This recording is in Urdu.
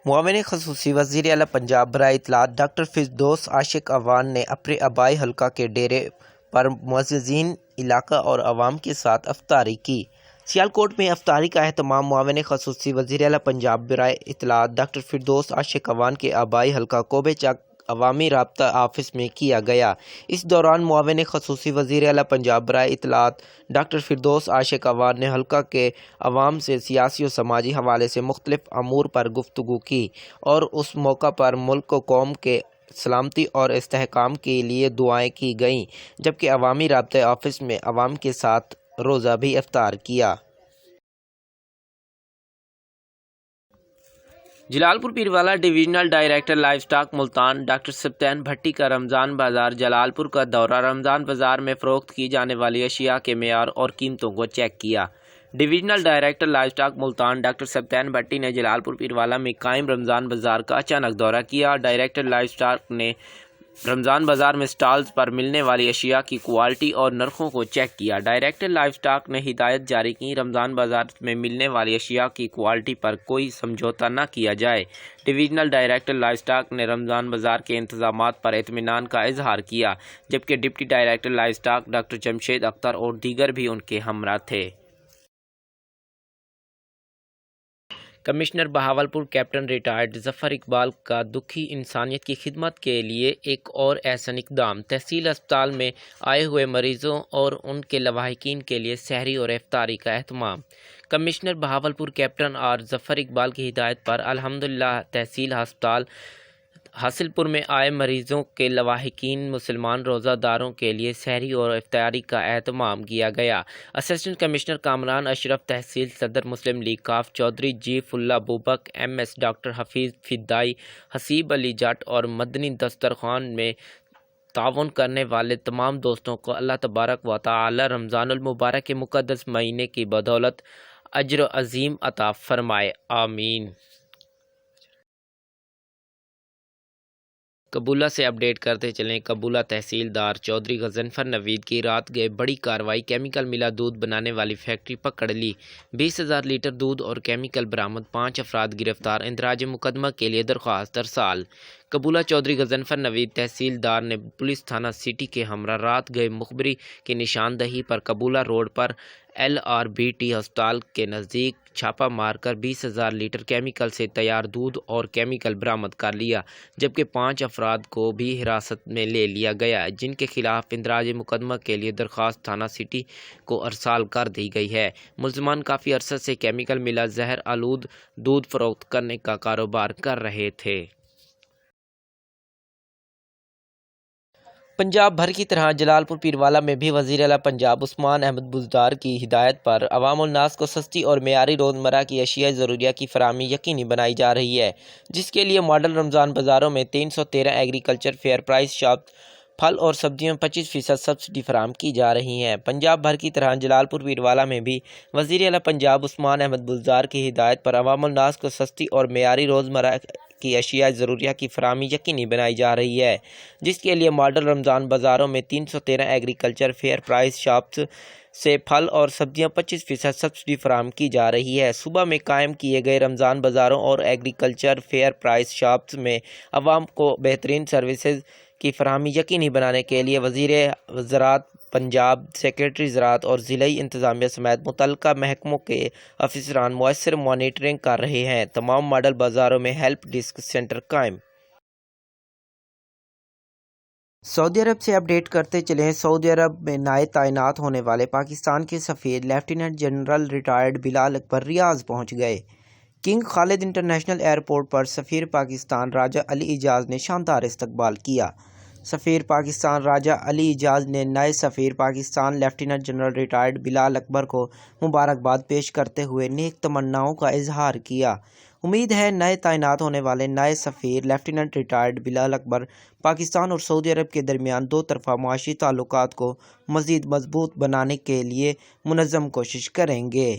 معاون خصوصی وزیر اعلیٰ پنجاب برائے اطلاعات ڈاکٹر فردوس عاشق اعوان نے اپنے آبائی حلقہ کے ڈیرے پر معززین علاقہ اور عوام کے ساتھ افطاری کی۔ سیالکوٹ میں افطاری کا اہتمام معاون خصوصی وزیر اعلیٰ پنجاب برائے اطلاعات ڈاکٹر فردوس عاشق اعوان کے آبائی حلقہ کوبے چک عوامی رابطہ آفس میں کیا گیا۔ اس دوران معاون خصوصی وزیر اعلیٰ پنجاب برائے اطلاعات ڈاکٹر فردوس عاشق اعوان نے حلقہ کے عوام سے سیاسی و سماجی حوالے سے مختلف امور پر گفتگو کی اور اس موقع پر ملک و قوم کے سلامتی اور استحکام کے لیے دعائیں کی گئیں، جبکہ عوامی رابطہ آفس میں عوام کے ساتھ روزہ بھی افطار کیا۔ Jalalpur Pirwala divisional director livestock Multan doctor Sibtain Bhatti کا رمضان بازار جلال پور کا دورہ رمضان بازار میں فروخت کی جانے والی اشیاء کے معیار اور قیمتوں کو چیک کیا۔ Divisional director livestock Multan doctor Sibtain Bhatti نے جلال پور پیروالا میں قائم رمضان بازار کا اچانک دورہ کیا۔ ڈائریکٹر لائف سٹاک نے رمضان بازار میں سٹالز پر ملنے والی اشیاء کی کوالٹی اور نرخوں کو چیک کیا۔ ڈائریکٹر لائف سٹاک نے ہدایت جاری کی رمضان بازار میں ملنے والی اشیاء کی کوالٹی پر کوئی سمجھوتہ نہ کیا جائے۔ ڈویژنل ڈائریکٹر لائف سٹاک نے رمضان بازار کے انتظامات پر اطمینان کا اظہار کیا، جبکہ deputy director life stock doctor Jamshed Akhtar اور دیگر بھی ان کے ہمراہ تھے۔ کمشنر بہاولپور کیپٹن ریٹائرڈ ظفر اقبال کا دکھی انسانیت کی خدمت کے لیے ایک اور احسن اقدام۔ تحصیل ہسپتال میں آئے ہوئے مریضوں اور ان کے لواحقین کے لیے سحری اور افطاری کا اہتمام۔ کمشنر بہاولپور کیپٹن آر ظفر اقبال کی ہدایت پر الحمدللہ تحصیل ہسپتال حاصل پور میں آئے مریضوں کے لواحقین مسلمان روزہ داروں کے لیے سحری اور افطاری کا اہتمام کیا گیا۔ اسسٹنٹ کمشنر کامران اشرف، تحصیل صدر مسلم لیگ کاف چودھری جی فلا بوبک، M S doctor Hafeez Fidai, Haseeb Ali Jatt اور مدنی دسترخوان میں تعاون کرنے والے تمام دوستوں کو اللہ تبارک و تعالی رمضان المبارک کے مقدس مہینے کی بدولت اجر عظیم عطا فرمائے، آمین۔ قبولہ سے اپڈیٹ کرتے چلیں۔ قبولہ تحصیلدار چودھری غضنفر نوید کی رات گئے بڑی کارروائی، کیمیکل ملا دودھ بنانے والی فیکٹری پکڑ لی، 20,000 لیٹر دودھ اور کیمیکل برآمد، 5 افراد گرفتار، اندراج مقدمہ کے لیے درخواست ارسال۔ قبولہ چودھری غضنفر نوید تحصیلدار نے پولیس تھانہ سٹی کے ہمراہ رات گئے مخبری کی نشاندہی پر قبولہ روڈ پر LRBT ہسپتال کے نزدیک چھاپہ مار کر 20,000 لیٹر کیمیکل سے تیار دودھ اور کیمیکل برآمد کر لیا، جبکہ 5 افراد کو بھی حراست میں لے لیا گیا، جن کے خلاف اندراج مقدمہ کے لیے درخواست تھانہ سٹی کو ارسال کر دی گئی ہے۔ ملزمان کافی عرصے سے کیمیکل ملا زہر آلود دودھ فروخت کرنے کا کاروبار کر رہے تھے۔ پنجاب بھر کی طرح جلال پور پیروالا میں بھی وزیر اعلیٰ پنجاب عثمان احمد بزدار کی ہدایت پر عوام الناس کو سستی اور معیاری روزمرہ کی اشیاء ضروریہ کی فراہمی یقینی بنائی جا رہی ہے، جس کے لیے ماڈل رمضان بازاروں میں 313 ایگریکلچر فیئر پرائز شاپ پھل اور سبزیوں میں 25% سبسڈی فراہم کی جا رہی ہے۔ پنجاب بھر کی طرح جلال پور پیروالا میں بھی وزیر اعلیٰ پنجاب عثمان احمد بزدار کی ہدایت پر عوام الناس کو سستی اور معیاری روزمرہ کی اشیاء ضروریہ کی فراہمی یقینی بنائی جا رہی ہے، جس کے لیے ماڈل رمضان بازاروں میں 313 ایگریکلچر فیئر پرائز شاپس سے پھل اور سبزیاں 25% سبسڈی فراہم کی جا رہی ہے۔ صوبہ میں قائم کیے گئے رمضان بازاروں اور ایگریکلچر فیئر پرائز شاپس میں عوام کو بہترین سروسز کی فراہمی یقینی بنانے کے لیے وزیر زراعت پنجاب، سیکریٹری زراعت اور ضلعی انتظامیہ سمیت متعلقہ محکموں کے افسران مؤثر مانیٹرنگ کر رہے ہیں۔ تمام ماڈل بازاروں میں ہیلپ ڈیسک سینٹر قائم۔ سعودی عرب سے اپڈیٹ کرتے چلیں۔ سعودی عرب میں نئے تعینات ہونے والے پاکستان کے سفیر لیفٹیننٹ جنرل ریٹائرڈ بلال اکبر ریاض پہنچ گئے۔ کنگ خالد انٹرنیشنل ایئرپورٹ پر سفیر پاکستان راجہ علی اعجاز نے شاندار استقبال کیا۔ سفیر پاکستان راجہ علی اعجاز نے نئے سفیر پاکستان لیفٹیننٹ جنرل ریٹائرڈ بلال اکبر کو مبارکباد پیش کرتے ہوئے نیک تمناؤں کا اظہار کیا۔ امید ہے نئے تعینات ہونے والے نئے سفیر لیفٹیننٹ ریٹائرڈ بلال اکبر پاکستان اور سعودی عرب کے درمیان دو طرفہ معاشی تعلقات کو مزید مضبوط بنانے کے لیے منظم کوشش کریں گے۔